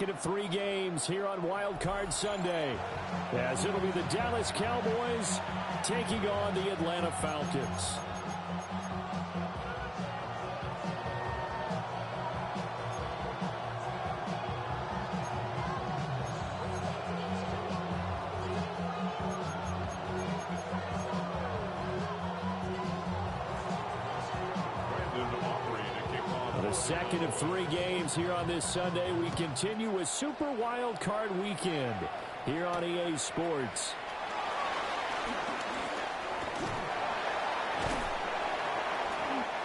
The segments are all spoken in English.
Of 3 games here on Wild Card Sunday, as it'll be the Dallas Cowboys taking on the Atlanta Falcons. Second of 3 games here on this Sunday. We continue with Super Wild Card Weekend here on EA Sports.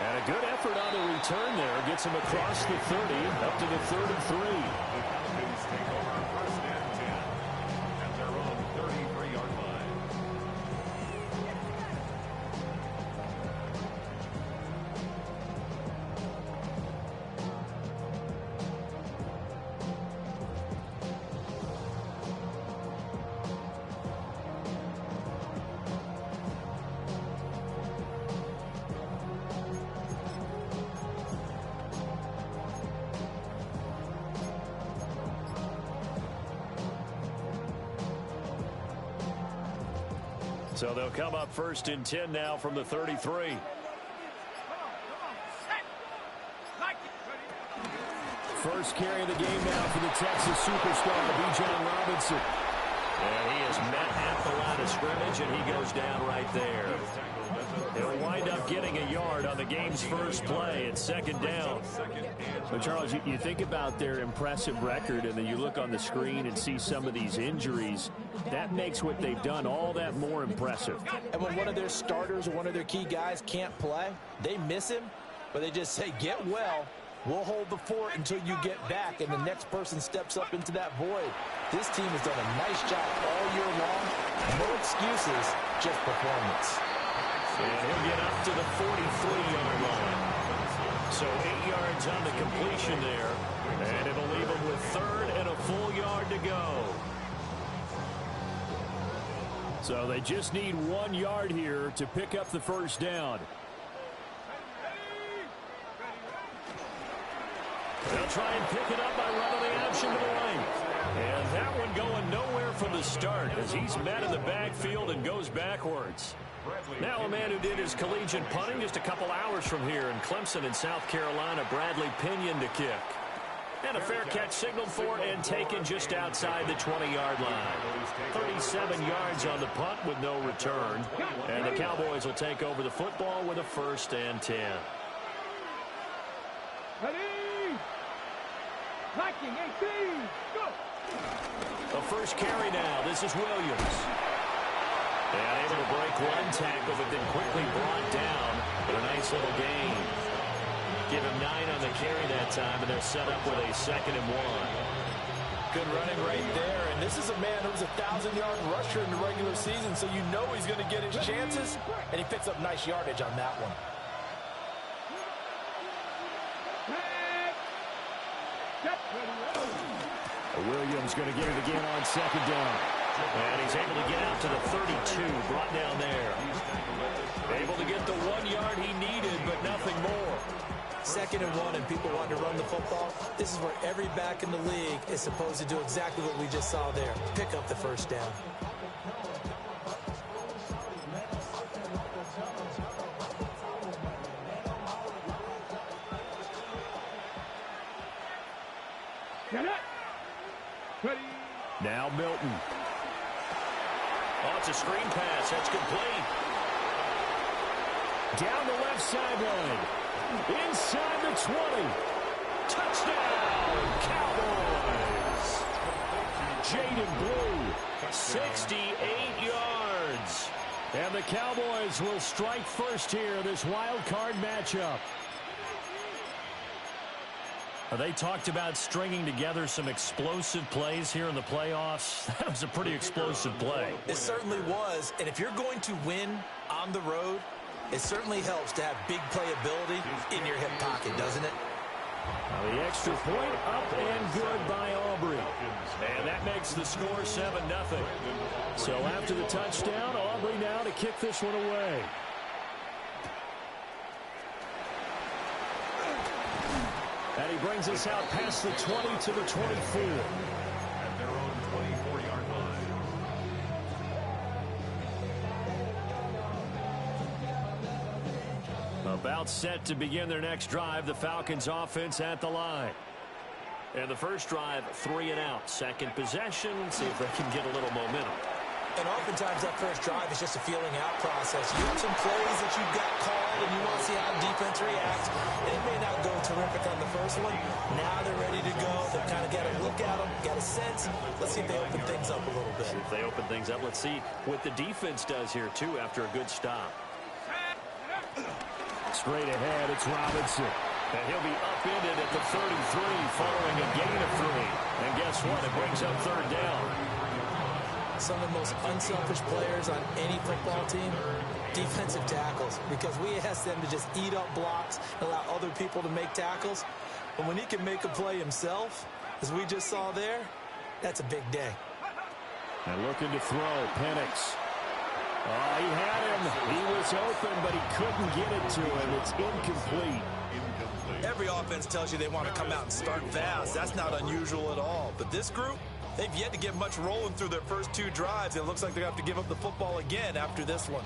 And a good effort on the return there. Gets him across the 30, up to the 33. The Falcons take over first and 10 at their own 33-yard line. So they'll come up first and 10 now from the 33. First carry of the game now for the Texas superstar, Bijan Robinson. And he is met at the line of scrimmage, and he goes down right there. He'll wind up getting a yard on the game's first play. It's second down. But, Charles, you think about their impressive record, and then you look on the screen and see some of these injuries. That makes what they've done all that more impressive. And when one of their starters or one of their key guys can't play, they miss him, but they just say, get well. We'll hold the fort until you get back, and the next person steps up into that void. This team has done a nice job all year long. No excuses, just performance. And he'll get up to the 43-yard line. So 8 yards on the completion there, and it'll leave him with 3rd and a full yard to go. So they just need 1 yard here to pick up the first down. They'll try and pick it up by running the option to the right. And that one going nowhere from the start as he's met in the backfield and goes backwards. Now a man who did his collegiate punting just a couple hours from here in Clemson in South Carolina, Bradley Pinion to kick. And a fair catch signaled for and taken just outside the 20-yard line. 37 yards on the punt with no return. And the Cowboys will take over the football with a 1st and 10. Ready? Blocking, 18, go! The first carry now. This is Williams. And able to break one tackle, but then quickly brought down. But a nice little gain. Give him 9 on the carry that time, and they're set up with a 2nd and 1. Good running right there. And this is a man who's a 1,000-yard rusher in the regular season, so you know he's going to get his chances, and he picks up nice yardage on that one. Williams going to get it again on 2nd down. And he's able to get out to the 32, brought down there. Able to get the 1 yard he needed, but nothing more. 2nd and 1, and people want to run the football. This is where every back in the league is supposed to do exactly what we just saw there. Pick up the first down. Now Milton. Oh, it's a screen pass. That's complete. Down the left sideline. Inside the 20. Touchdown, Cowboys. Jaden Blue, 68 yards. And the Cowboys will strike first here in this wild card matchup. They talked about stringing together some explosive plays here in the playoffs. That was a pretty explosive play. It certainly was. And if you're going to win on the road, it certainly helps to have big playability in your hip pocket, doesn't it? Now the extra point up and good by Aubrey. And that makes the score 7-0. So after the touchdown, Aubrey now to kick this one away. And he brings us out past the 20 to the 24. At their own 24-yard line. About set to begin their next drive, the Falcons offense at the line. And the first drive, 3 and out. Second possession, see if they can get a little momentum. And oftentimes that first drive is just a feeling out process. You have some plays that you've got called and you want to see how the defense reacts. And it may not go terrific on the first one. Now they're ready to go. They've kind of got a look at them, got a sense. Let's see if they open things up a little bit. See if they open things up. Let's see what the defense does here, too, after a good stop. Straight ahead, it's Robinson. And he'll be upended at the 33 following a gain of 3. And guess what? It brings up third down. Some of the most unselfish players on any football team, defensive tackles, because we ask them to just eat up blocks, allow other people to make tackles. But when he can make a play himself, as we just saw there, that's a big day. And looking to throw, Penix. Oh, he had him. He was open, but he couldn't get it to him. It's incomplete. Every offense tells you they want to come out and start fast. That's not unusual at all. But this group, they've yet to get much rolling through their first 2 drives. It looks like they have to give up the football again after this one.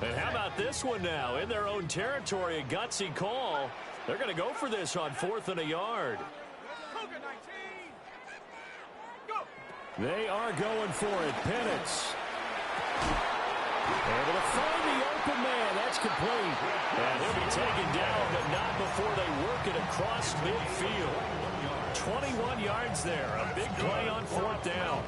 And how about this one now? In their own territory, a gutsy call. They're going to go for this on 4th and a yard. They are going for it. Penix. Able to find the open man. That's complete. And he'll be taken down, but not before they work it across midfield. 21 yards there. A big play on 4th down.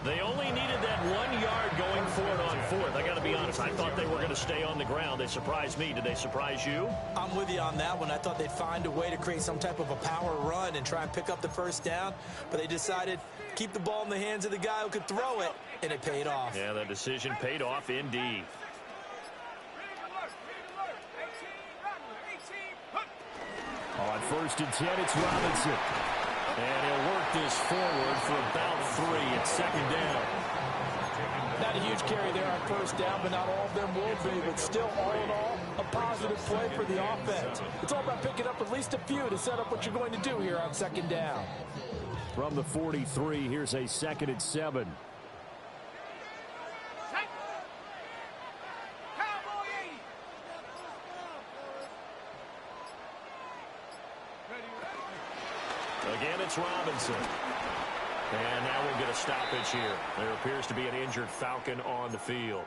They only needed that 1 yard going for it on 4th. I got to be honest, I thought they were going to stay on the ground. They surprised me. Did they surprise you? I'm with you on that one. I thought they'd find a way to create some type of a power run and try and pick up the first down, but they decided keep the ball in the hands of the guy who could throw it, and it paid off. Yeah, the decision paid off indeed. On 1st and 10, it's Robinson. And he'll work this forward for about 3 at 2nd down. Not a huge carry there on 1st down, but not all of them will be. But still, all in all, a positive play for the offense. It's all about picking up at least a few to set up what you're going to do here on 2nd down. From the 43, here's a 2nd and 7. Again, it's Robinson. And now we'll get a stoppage here. There appears to be an injured Falcon on the field.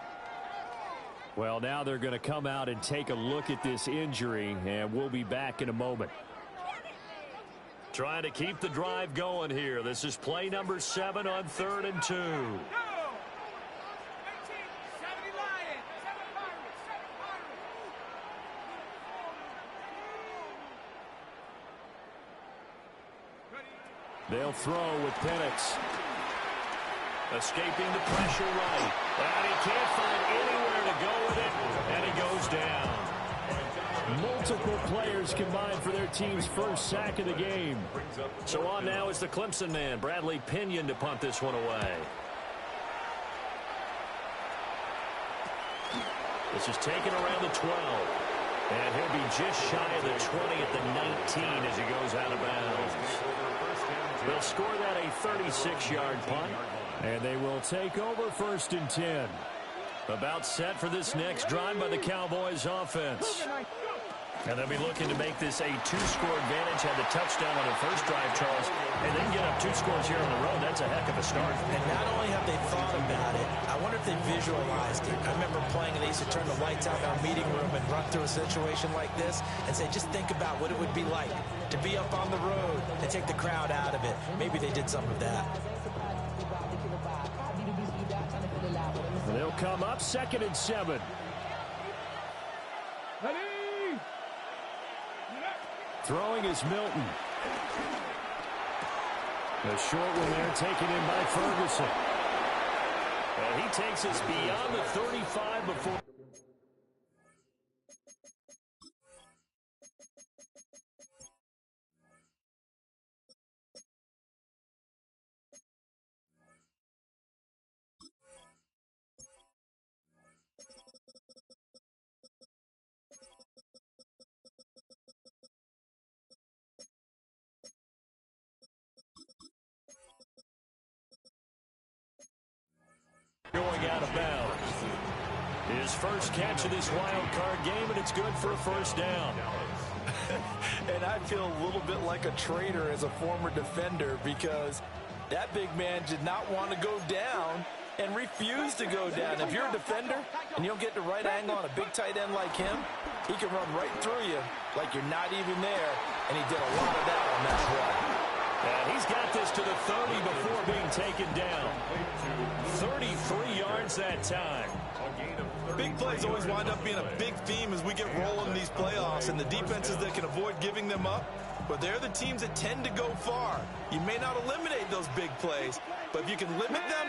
Well, now they're going to come out and take a look at this injury, and we'll be back in a moment. Trying to keep the drive going here. This is play number 7 on 3rd and 2. They'll throw with Penix. Escaping the pressure right. And he can't find anywhere to go with it. And he goes down. Multiple players combined for their team's first sack of the game. So on now is the Clemson man, Bradley Pinion, to punt this one away. This is taken around the 12. And he'll be just shy of the 20 at the 19 as he goes out of bounds. They'll score that a 36-yard punt. And they will take over 1st and 10. About set for this next drive by the Cowboys offense. And they'll be looking to make this a 2-score advantage. Had the touchdown on their first drive, Charles, and then get up 2 scores here on the road. That's a heck of a start. And not only have they thought about it, I wonder if they visualized it. I remember playing, and they used to turn the lights out in our meeting room and run through a situation like this and say, just think about what it would be like to be up on the road and take the crowd out of it. Maybe they did some of that. They'll come up 2nd and 7. Throwing is Milton. The short one there taken in by Ferguson. And he takes us beyond the 35 before. out of bounds. His first catch of this wild card game, and it's good for a first down. And I feel a little bit like a traitor as a former defender because that big man did not want to go down and refused to go down. If you're a defender and you don't get the right angle on a big tight end like him, he can run right through you like you're not even there, and he did a lot of that on that play. And he's got this to the 30 before being taken down. 33 yards that time. Big plays always wind up being a big theme as we get rolling in these playoffs, and the defenses that can avoid giving them up, but they're the teams that tend to go far. You may not eliminate those big plays, but if you can limit them,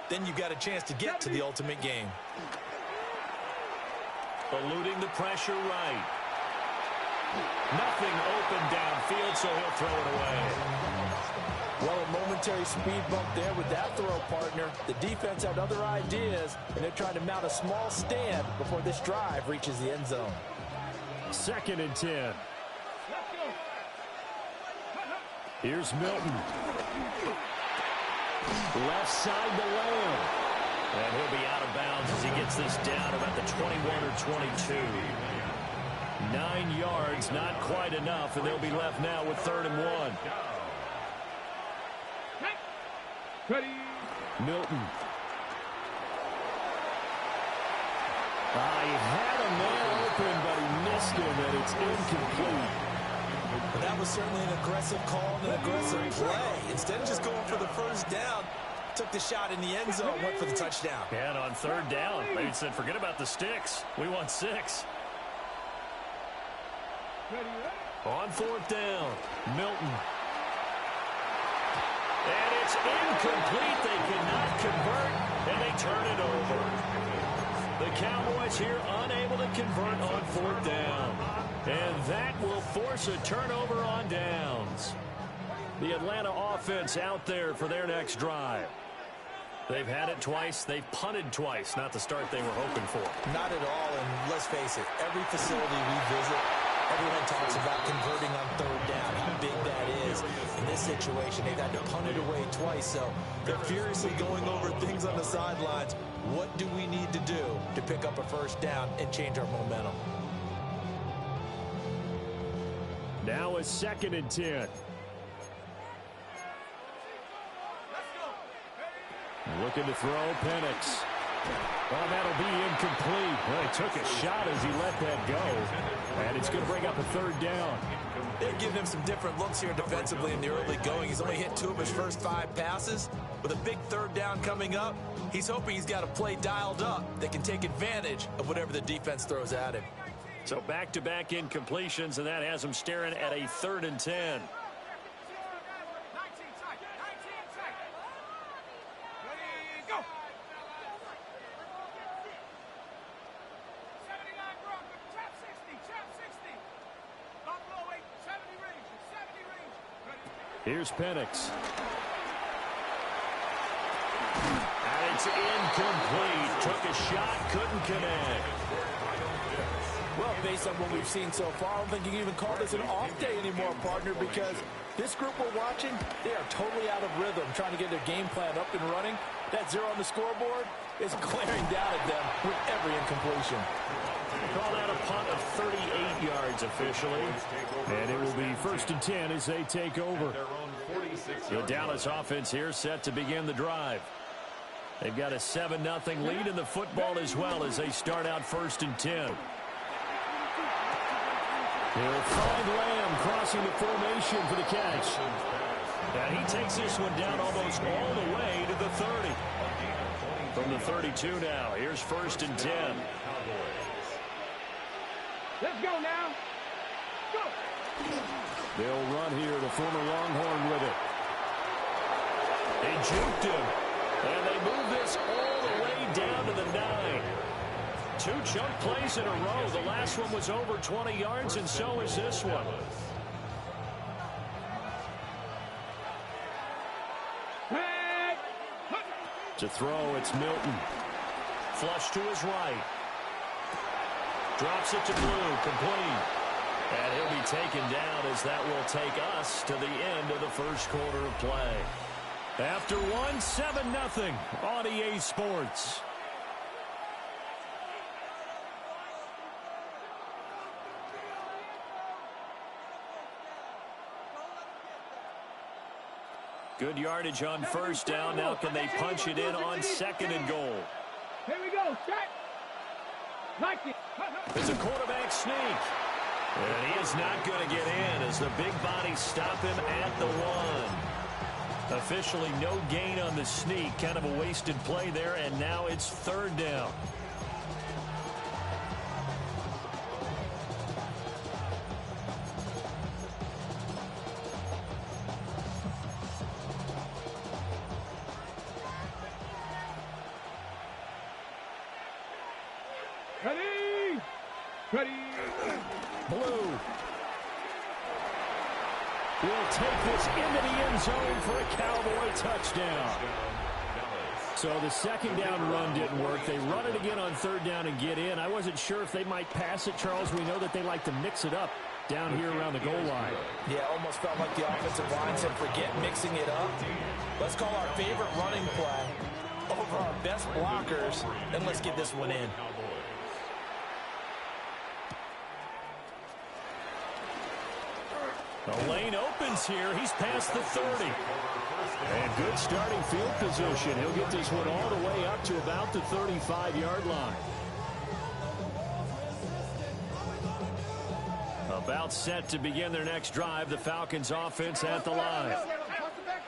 then you've got a chance to get to the ultimate game. Eluding the pressure right. Nothing open downfield, so he'll throw it away. Well, a momentary speed bump there with that throw, partner. The defense had other ideas, and they're trying to mount a small stand before this drive reaches the end zone. 2nd and 10. Here's Milton. Left side to Lamb. And he'll be out of bounds as he gets this down about the 21 or 22. 9 yards, not quite enough, and they'll be left now with 3rd and 1. Milton. He had a man open, but he missed him, and it's incomplete. But that was certainly an aggressive call and an aggressive play. Instead of just going for the first down, took the shot in the end zone, went for the touchdown. And on 3rd down, they said, forget about the sticks. We want 6. On 4th down, Milton. And it's incomplete. They cannot convert, and they turn it over. The Cowboys here unable to convert on 4th down. And that will force a turnover on downs. The Atlanta offense out there for their next drive. They've had it twice. They've punted twice. Not the start they were hoping for. Not at all, and let's face it, every facility we visit, everyone talks about converting on 3rd down, how big that is. In this situation, they've had to punt it away twice, so they're furiously going over things on the sidelines. What do we need to do to pick up a first down and change our momentum? Now it's 2nd and 10. Looking to throw, Penix. Well, that'll be incomplete. Well, he took a shot as he let that go. And it's going to bring up a 3rd down. They're giving him some different looks here defensively in the early going. He's only hit 2 of his first 5 passes. With a big 3rd down coming up, he's hoping he's got a play dialed up that can take advantage of whatever the defense throws at him. So back-to-back incompletions, and that has him staring at a 3rd and 10. Here's Penix. And it's incomplete. Took a shot, couldn't connect. Well, based on what we've seen so far, I don't think you can even call this an off day anymore, partner, because this group we're watching, they are totally out of rhythm, trying to get their game plan up and running. That 0 on the scoreboard is glaring down at them with every incompletion. Call that a punt of 38 yards officially. And it will be 1st and 10 as they take over. The Dallas offense here set to begin the drive. They've got a 7-0 lead in the football as well as they start out 1st and 10. He'll find Lamb crossing the formation for the catch. And he takes this one down almost all the way to the 30. From the 32 now, here's 1st and 10. Let's go now. Go. They'll run here, the former Longhorn with it. They juked him. And they move this all the way down to the 9. 2 chunk plays in a row. The last one was over 20 yards, and so is this one. To throw, it's Milton. Flush to his right. Drops it to Blue, complete. And he'll be taken down as that will take us to the end of the first quarter of play. After one, 7-0 on EA Sports. Good yardage on first down. Now can they punch it in on 2nd and goal? Here we go. Set. Like it. It's a quarterback sneak. And he is not going to get in as the big bodies stop him at the 1. Officially no gain on the sneak. Kind of a wasted play there, and now it's 3rd down. Ready. Ready. Blue will take this into the end zone for a Cowboy touchdown. So the 2nd down run didn't work. They run it again on 3rd down and get in. I wasn't sure if they might pass it, Charles. We know that they like to mix it up down here around the goal line. Yeah, almost felt like the offensive line said, forget mixing it up. Let's call our favorite running play over our best blockers, and let's get this one in. The lane opens here. He's past the 30. And good starting field position. He'll get this one all the way up to about the 35-yard line. About set to begin their next drive. The Falcons offense at the line.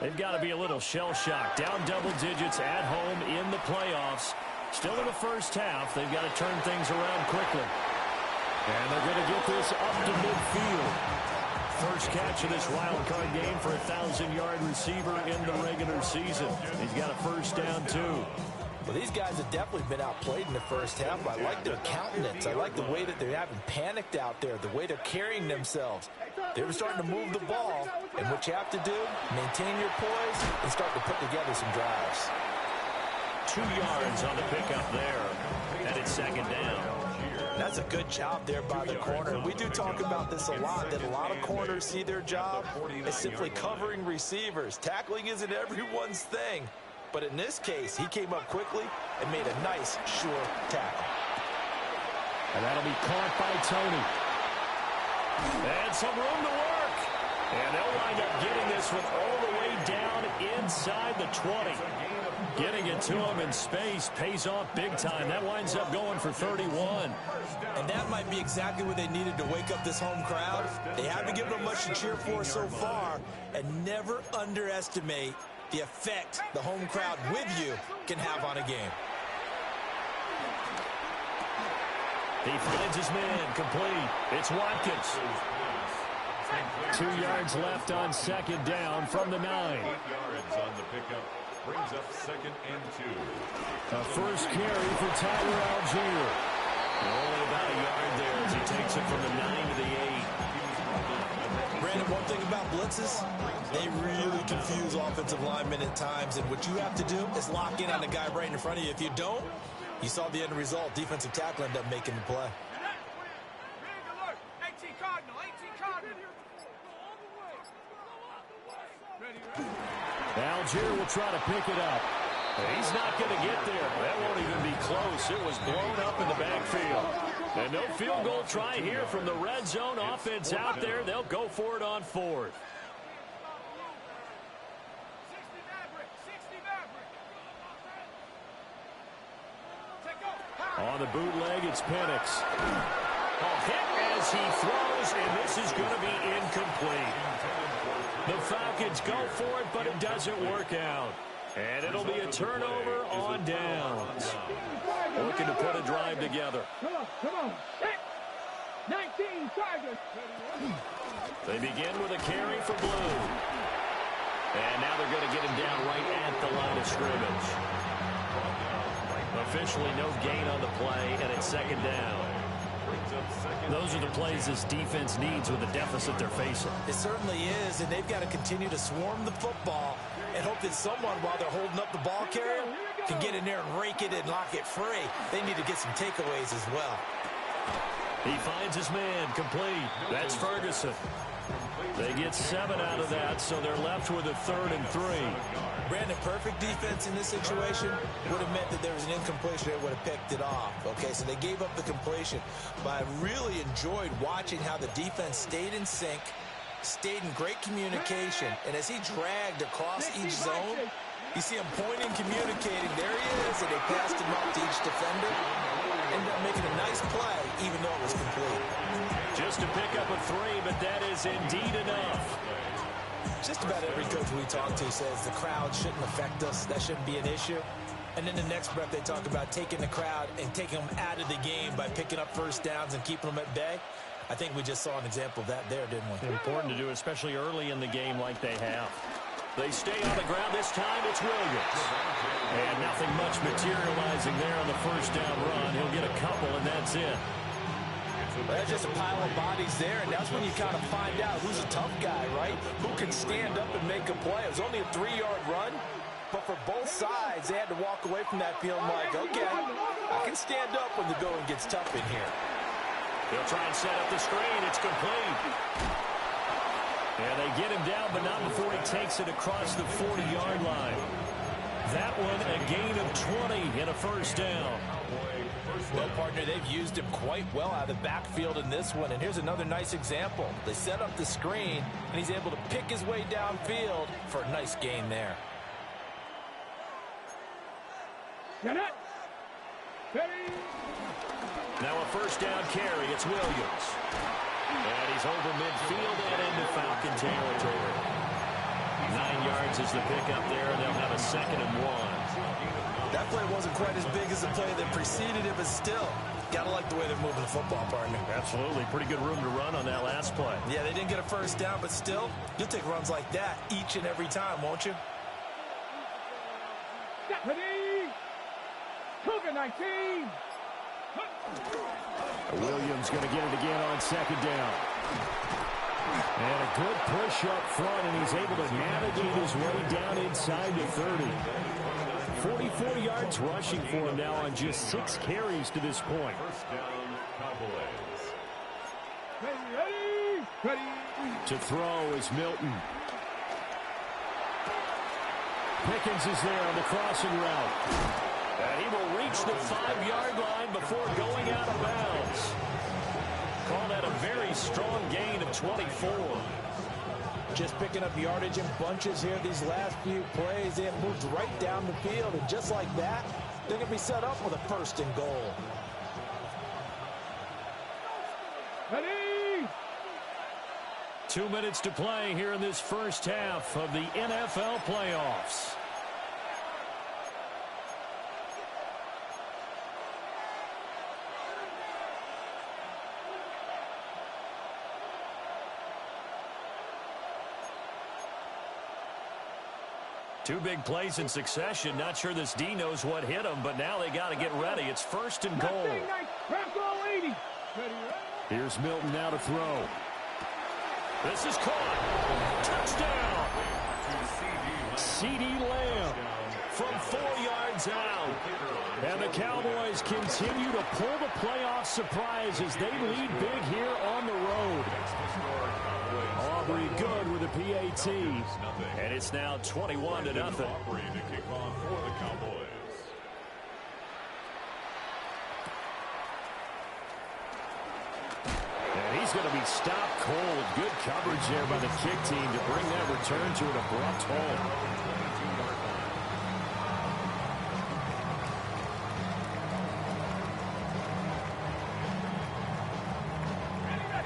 They've got to be a little shell-shocked. Down double digits at home in the playoffs. Still in the first half. They've got to turn things around quickly. And they're going to get this up to midfield. First catch of this wild card game for a 1,000-yard receiver in the regular season. He's got a first down, too. Well, these guys have definitely been outplayed in the first half. I like their countenance. I like the way that they haven't panicked out there, the way they're carrying themselves. They're starting to move the ball, and what you have to do, maintain your poise and start to put together some drives. 2 yards on the pickup there, and it's 2nd down. That's a good job there by the corner. We do talk about this a lot, that a lot of corners see their job as simply covering receivers. Tackling isn't everyone's thing. But in this case, he came up quickly and made a nice, sure tackle. And that'll be caught by Tony. And some room to work. And they'll wind up getting this one all the way down inside the 20. Getting it to him in space pays off big time. That winds up going for 31. And that might be exactly what they needed to wake up this home crowd. They haven't given them much to cheer for so far. And never underestimate the effect the home crowd with you can have on a game. He finds his man complete. It's Watkins. 2 yards left on 2nd down from the 9. 8 yards on the pickup. Brings up 2nd and 2. A first carry for Tyler Algier. Only about a yard there as he takes it from the 9 to the 8. Brandon, one thing about blitzes, they really confuse offensive linemen at times, and what you have to do is lock in on the guy right in front of you. If you don't, you saw the end result. Defensive tackle ended up making the play. Algier will try to pick it up. He's not going to get there. That won't even be close. It was blown up in the backfield. And no field goal try here from the red zone. Offense out there. They'll go for it on 4th. On the bootleg, it's Penix. Hit as he throws, and this is going to be incomplete. The Falcons go for it, but it doesn't work out. And it'll be a turnover on downs. Looking to put a drive together. Come on. 19 Tigers. They begin with a carry for Blue. And now they're going to get him down right at the line of scrimmage. Officially no gain on the play, and it's 2nd down. Those are the plays this defense needs with the deficit they're facing. It certainly is, and they've got to continue to swarm the football and hope that someone, while they're holding up the ball carrier, can get in there and rake it and lock it free. They need to get some takeaways as well. He finds his man complete. That's Ferguson. They get 7 out of that, so they're left with a 3rd and 3. Brandon, perfect defense in this situation would have meant that there was an incompletion. They would have picked it off. Okay, so they gave up the completion. But I really enjoyed watching how the defense stayed in sync, Stayed in great communication, and as he dragged across each zone, you see him pointing, communicating. There he is, and they passed him up to each defender. Ended up making a nice play, even though it was complete. Just to pick up a 3, but that is indeed enough. Just about every coach we talk to says the crowd shouldn't affect us. That shouldn't be an issue. And then the next breath, they talk about taking the crowd and taking them out of the game by picking up first downs and keeping them at bay. I think we just saw an example of that there, didn't we? Important to do, especially early in the game like they have. They stay on the ground. This time it's Williams. And nothing much materializing there on the first down run. He'll get a couple, and that's it. There's just a pile of bodies there, and that's when you kind of find out who's a tough guy, right? Who can stand up and make a play. It was only a 3-yard run, but for both sides, they had to walk away from that feeling like, okay, I can stand up when the going gets tough in here. He'll try and set up the screen. It's complete. And they get him down, but not before he takes it across the 40-yard line. That one, a gain of 20 and a first down. Well, partner, they've used him quite well out of the backfield in this one. And here's another nice example. They set up the screen, and he's able to pick his way downfield for a nice gain there. Get it. Ready. Now a first down carry. It's Williams. And he's over midfield and into Falcon territory. 9 yards is the pickup there, and they'll have a 2nd and 1. That play wasn't quite as big as the play that preceded it, but still, gotta like the way they're moving the football, partner. Absolutely. Pretty good room to run on that last play. Yeah, they didn't get a first down, but still, you'll take runs like that each and every time, won't you? Ready. Cougar 19. Williams going to get it again on 2nd down. And a good push up front, and he's able to navigate his way down inside the 30. 44 yards rushing for him now on just 6 carries to this point. First down, Cowboys. Ready. Ready. To throw is Milton. Pickens is there on the crossing route. And he will reach the 5-yard line before going out of bounds. Call that a very strong gain of 24. Just picking up yardage in bunches here these last few plays. They have moved right down the field, and just like that, they're going to be set up with a 1st and goal. Ready. 2 minutes to play here in this first half of the NFL playoffs. Two big plays in succession. Not sure this D knows what hit him, but now they got to get ready. It's 1st and goal. Here's Milton now to throw. This is caught. Touchdown. CeeDee Lamb from 4 yards out. And the Cowboys continue to pull the playoff surprise as they lead big here on the road. Aubrey good with a PAT. And it's now 21-0. Aubrey to kick off for the Cowboys. And he's going to be stopped cold. Good coverage there by the kick team to bring that return to an abrupt halt.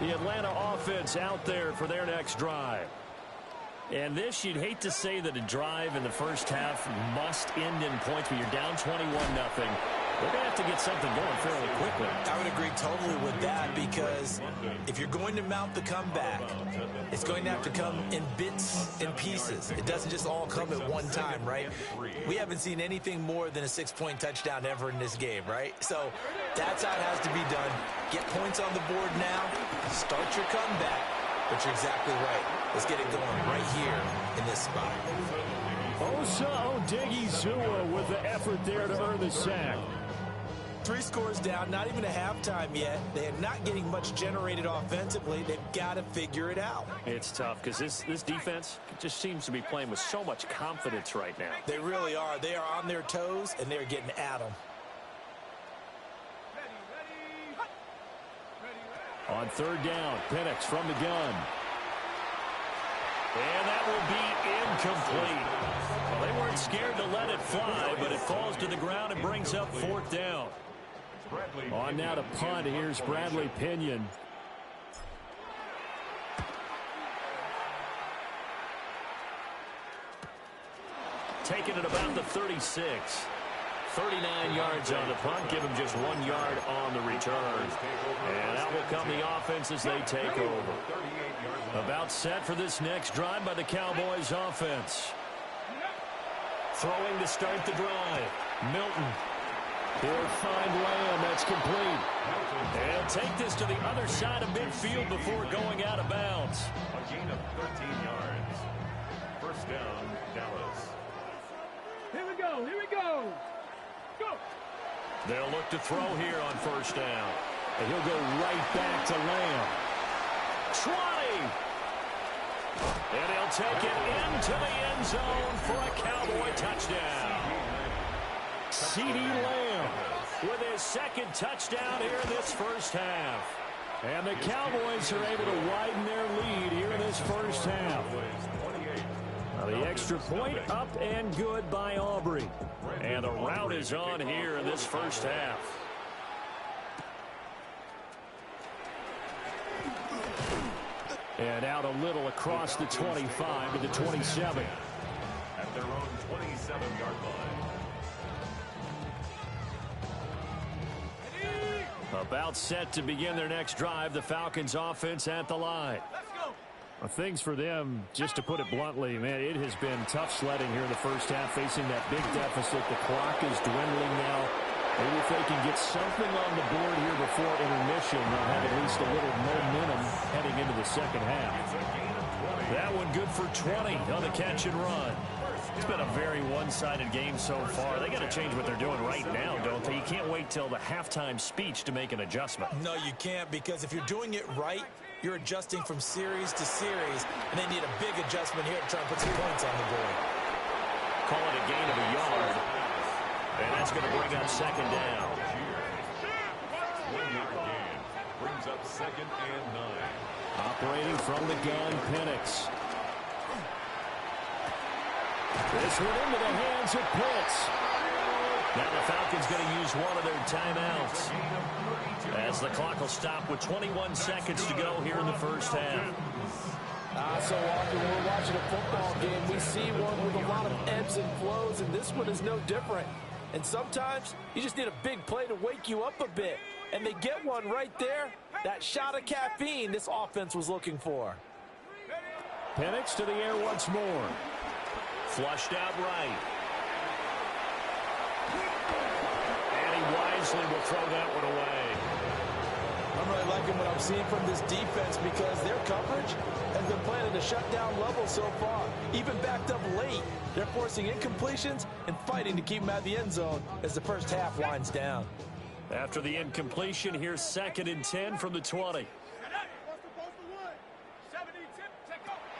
The Atlanta offense out there for their next drive. And this, you'd hate to say that a drive in the first half must end in points, but you're down 21-0. They're going to have to get something going fairly quickly. I would agree totally with that, because if you're going to mount the comeback, it's going to have to come in bits and pieces. It doesn't just all come at one time, right? We haven't seen anything more than a 6-point touchdown ever in this game, right? So that's how it has to be done. Get points on the board now. Start your comeback. But you're exactly right. Let's get it going right here in this spot. Osa Odighizuwa with the effort there to earn the sack. 3 scores down, not even a halftime yet. They are not getting much generated offensively. They've got to figure it out. It's tough because this defense just seems to be playing with so much confidence right now. They really are. They are on their toes, and they're getting at them. On 3rd down, Penix from the gun. And that will be incomplete. Well, they weren't scared to let it fly, but it falls to the ground and brings up 4th down. On now to punt. Here's Bradley Pinion. Taking it about the 36. 39 yards on the punt. Give him just 1 yard on the return. And out will come the offense as they take over. About set for this next drive by the Cowboys offense. Throwing to start the drive. Milton. He'll find Lamb. That's complete. And take this to the other side of midfield before going out of bounds. A gain of 13 yards. First down, Dallas. Here we go. Here we go. Go. They'll look to throw here on first down. And he'll go right back to Lamb. 20. And he'll take it into the end zone for a Cowboy touchdown. CeeDee Lamb with his 2nd touchdown here in this first half. And the Cowboys are able to widen their lead here in this first half. Now the extra point up and good by Aubrey. And the route is on here in this first half. And out a little across the 25 to the 27. At their own 27-yard line. About set to begin their next drive. The Falcons offense at the line. Well, things for them, just to put it bluntly, man, it has been tough sledding here in the first half, facing that big deficit. The clock is dwindling now. Maybe if they can get something on the board here before intermission, they'll have at least a little momentum heading into the second half. That one good for 20 on the catch and run. It's been a very one-sided game so far. They got to change what they're doing right now, don't they? You can't wait till the halftime speech to make an adjustment. No, you can't, because if you're doing it right, you're adjusting from series to series, and they need a big adjustment here to try and put some points on the board. Call it a gain of a yard, and that's going to bring up 2nd down. 1-yard gain brings up 2nd and 9. Operating from the gun, Penix. This one into the hands of Pitts. Now the Falcons going to use one of their timeouts, as the clock will stop with 21 seconds to go here in the first half. So often when we're watching a football game, we see one with a lot of ebbs and flows, and this one is no different. And sometimes you just need a big play to wake you up a bit. And they get one right there. That shot of caffeine this offense was looking for. Penix to the air once more. Flushed out right. And he wisely will throw that one away. I'm really liking what I'm seeing from this defense, because their coverage has been playing at a shutdown level so far. Even backed up late, they're forcing incompletions and fighting to keep them out of the end zone as the first half winds down. After the incompletion, here's 2nd and 10 from the 20.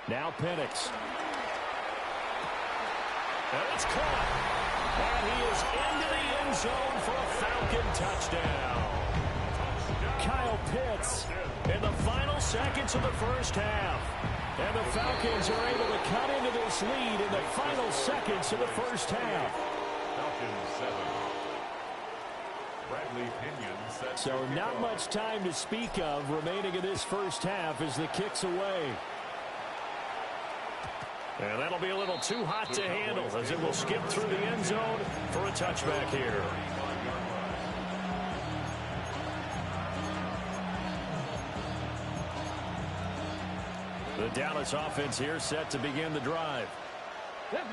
Now Penix. And it's caught. And he is into the end zone for a Falcon touchdown. Kyle Pitts in the final seconds of the first half. And the Falcons are able to cut into this lead in the final seconds of the first half. Falcons 7. Bradley Pinion set. So not much time to speak of remaining in this first half as the kick's away. And that'll be a little too hot to handle, as it will skip through the end zone for a touchback here. The Dallas offense here set to begin the drive.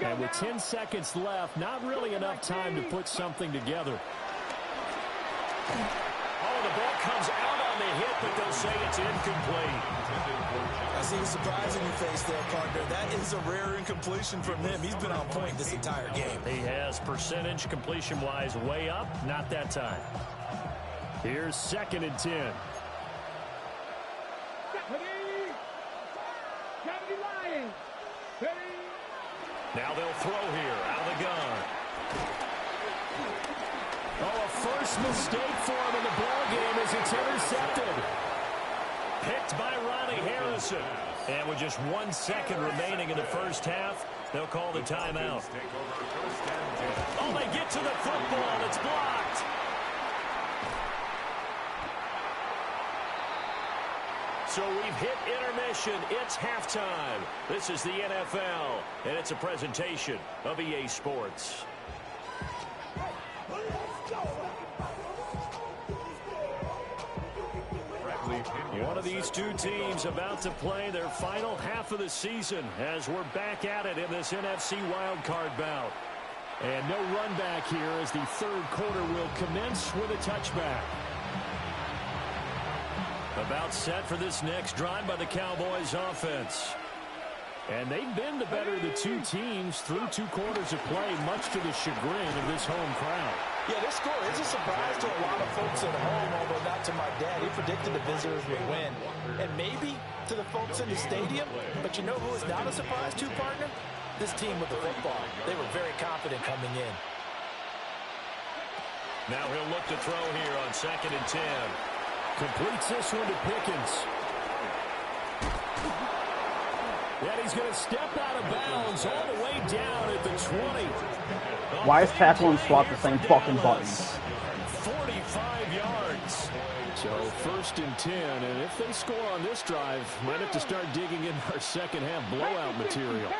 And with 10 seconds left, not really enough time to put something together. Oh, the ball comes out on the hit, but they'll say it's incomplete. I see a surprise in your face there, partner. That is a rare incompletion from him. He's been on point this entire game. He has percentage completion-wise way up, not that time. Here's 2nd and 10. Now they'll throw here out of the gun. Oh, a first mistake for him in the ball game as it's intercepted. Picked by Ronnie Harrison. And with just 1 second remaining in the first half, they'll call the timeout. Oh, they get to the football. It's blocked. So we've hit intermission. It's halftime. This is the NFL, and it's a presentation of EA Sports. One of these two teams about to play their final half of the season as we're back at it in this NFC wildcard bout. And no run back here as the third quarter will commence with a touchback. About set for this next drive by the Cowboys offense. And they've been the better of the two teams through 2 quarters of play, much to the chagrin of this home crowd. Yeah, this score is a surprise to a lot of folks at home, although not to my dad. He predicted the visitors would win. And maybe to the folks in the stadium. But you know who is not a surprise to, partner? This team with the football. They were very confident coming in. Now he'll look to throw here on 2nd and 10. Completes this one to Pickens. And he's going to step out of bounds all the way down at the 20. Why is tackle and swap the same fucking buttons? 45 yards. So 1st and 10, and if they score on this drive, might have to start digging in our second half blowout material.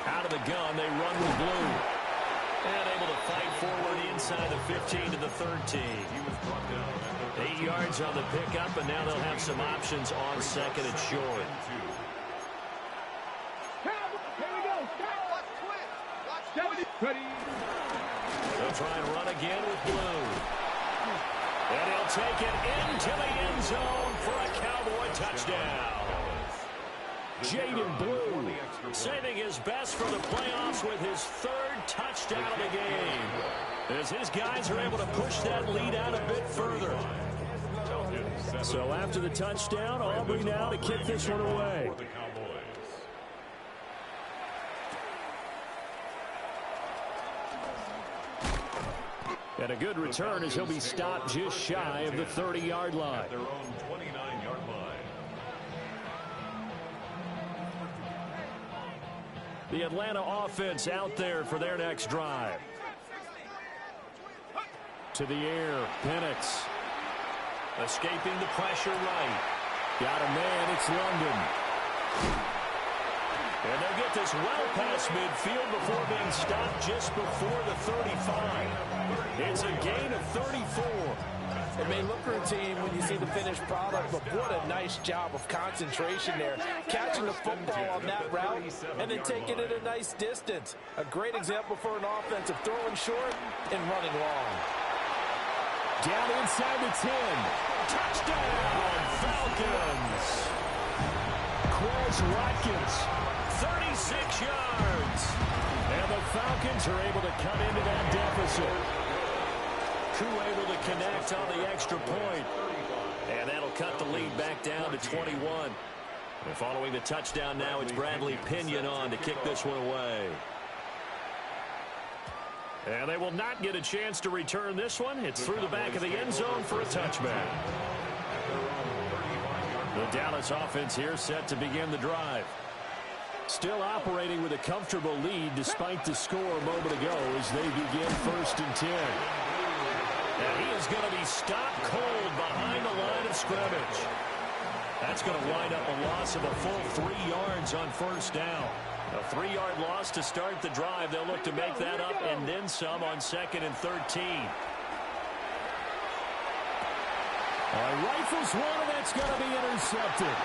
Out of the gun, they run with blue. And able to fight forward inside the 15 to the 13. 8 yards on the pickup, and now they'll have some options on 2nd and short. They'll try and run again with blue. And he'll take it into the end zone for a Cowboy touchdown. Jaden Blue saving his best for the playoffs with his 3rd touchdown of the game. As his guys are able to push that lead out a bit further. So after the touchdown, Aubrey now to kick this one away. And a good return as he'll be stopped just shy of the 30-yard line. Their own 29-yard line. The Atlanta offense out there for their next drive. To the air, Penix. Escaping the pressure right. Got a man, it's London. And they'll get this well past midfield before being stopped just before the 35. It's a gain of 34. It may look routine when you see the finished product, but what a nice job of concentration there. Catching the football on that route and then taking it a nice distance. A great example for an offensive throwing short and running long. Down inside the 10. Touchdown, Falcons. Chris Watkins. 36 yards. And the Falcons are able to cut into that deficit. Crew able to connect on the extra point. And that'll cut the lead back down to 21. And following the touchdown now, it's Bradley Pinion on to kick this one away. And they will not get a chance to return this one. It's through the back of the end zone for a touchback. The Dallas offense here set to begin the drive. Still operating with a comfortable lead despite the score a moment ago as they begin 1st and 10. And he is going to be stopped cold behind the line of scrimmage. That's going to wind up a loss of a full 3 yards on 1st down. A 3-yard loss to start the drive. They'll look to make that up and then some on 2nd and 13. Rifles one, and that's going to be intercepted.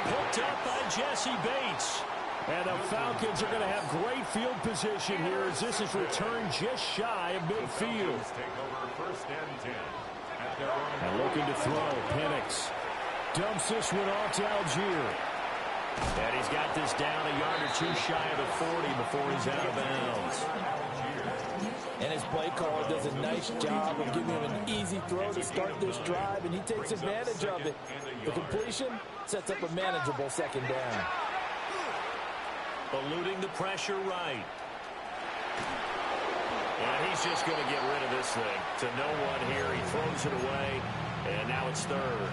Picked up by Jesse Bates. And the Falcons are going to have great field position here as this is returned just shy of midfield. And looking to throw, Penix dumps this one off to Algier. And he's got this down a yard or 2 shy of the 40 before he's out of bounds. And his play caller does a nice job of giving him an easy throw to start this drive, and he takes advantage of it. The completion sets up a manageable 2nd down. Eluding the pressure right. And he's just going to get rid of this thing. To no one here. He throws it away, and now it's 3rd.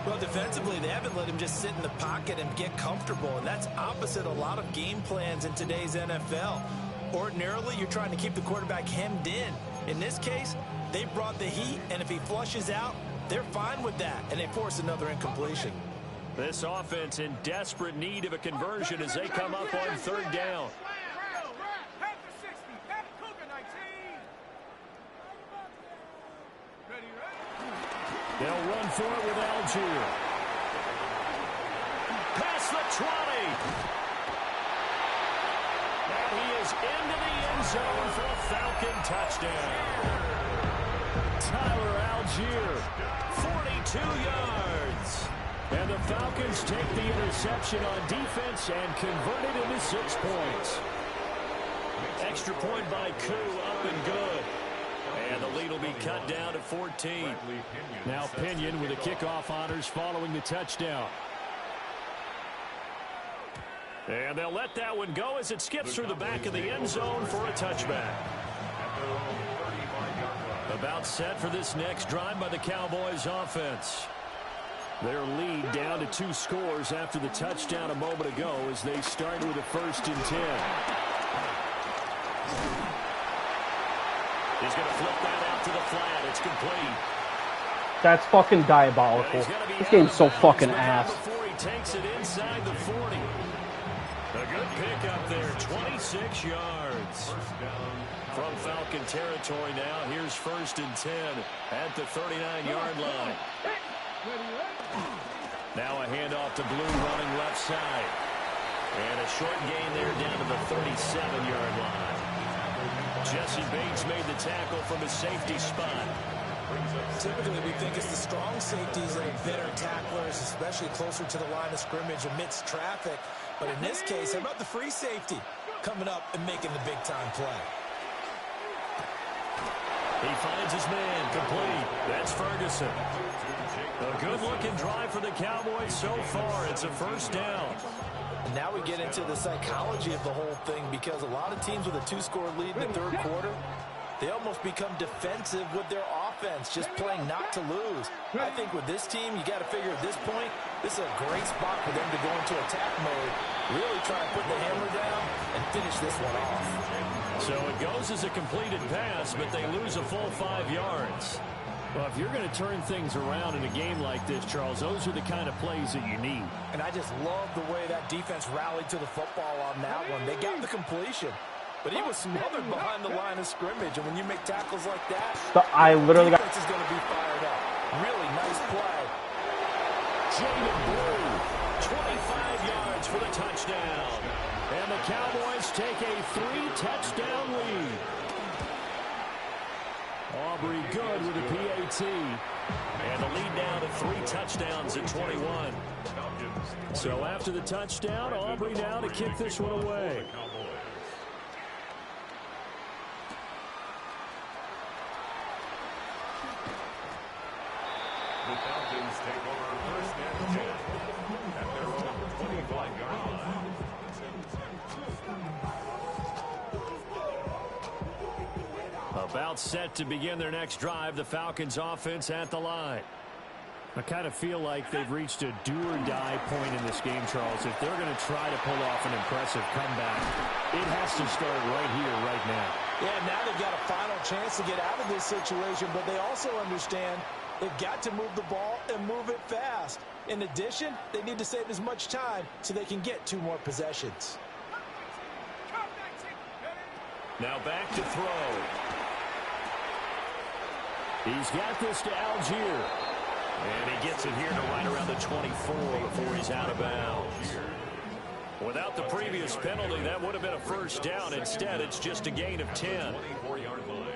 Well, defensively, they haven't let him just sit in the pocket and get comfortable, and that's opposite a lot of game plans in today's NFL. Ordinarily, you're trying to keep the quarterback hemmed in. In this case, they brought the heat, and if he flushes out, they're fine with that, and they force another incompletion. This offense in desperate need of a conversion as they come up on third down. They'll run for it with Algier. Past the 20. And he is into the end zone for a Falcon touchdown. Tyler Algier, 42 yards. And the Falcons take the interception on defense and convert it into 6 points. Extra point by Koo, up and good. And the lead will be cut down to 14. Now Pinion with the kickoff honors following the touchdown. And they'll let that one go as it skips through the back of the end zone for a touchback. About set for this next drive by the Cowboys offense. Their lead down to 2 scores after the touchdown a moment ago as they start with a 1st and 10. He's going to flip that out to the flat. It's complete. That's fucking diabolical. This game's so fucking ass. Before he takes it inside the 40. A good pickup there, 26 yards. From Falcon territory now, here's 1st and 10 at the 39-yard line. Now a handoff to Blue running left side. And a short gain there down to the 37-yard line. Jesse Bates made the tackle from his safety spot. Typically, we think it's the strong safeties that are better tacklers, especially closer to the line of scrimmage amidst traffic. But in this case, how about the free safety coming up and making the big-time play? He finds his man, complete. That's Ferguson. A good-looking drive for the Cowboys so far. It's a 1st down. And now we get into the psychology of the whole thing because a lot of teams with a 2-score lead in the 3rd quarter, they almost become defensive with their offense, just playing not to lose. I think with this team, you got to figure at this point, this is a great spot for them to go into attack mode, really try and put the hammer down and finish this one off. So it goes as a completed pass, but they lose a full 5 yards. Well, if you're going to turn things around in a game like this, Charles, those are the kind of plays that you need. And I just love the way that defense rallied to the football on that one. They got the completion, but he was smothered behind the line of scrimmage. And when you make tackles like that, I literally got... defense is going to be fired up. Really nice play. Jaden Blue, 25 yards for the touchdown. And the Cowboys take a 3-touchdown lead. Aubrey good with a PAT. And the lead down to 3 touchdowns at 21. So after the touchdown, Aubrey now to kick this one away. The Falcons take over 1st and 10 at their own 25-yard line. About set to begin their next drive, the Falcons offense at the line. I kind of feel like they've reached a do-or-die point in this game, Charles. If they're going to try to pull off an impressive comeback, it has to start right here, right now. Yeah, now they've got a final chance to get out of this situation, but they also understand they've got to move the ball and move it fast. In addition, they need to save as much time so they can get 2 more possessions. Now back to throw. He's got this to Algier. And he gets it here to right around the 24 before he's out of bounds. Without the previous penalty, that would have been a 1st down. Instead, it's just a gain of 10. 24-yard line.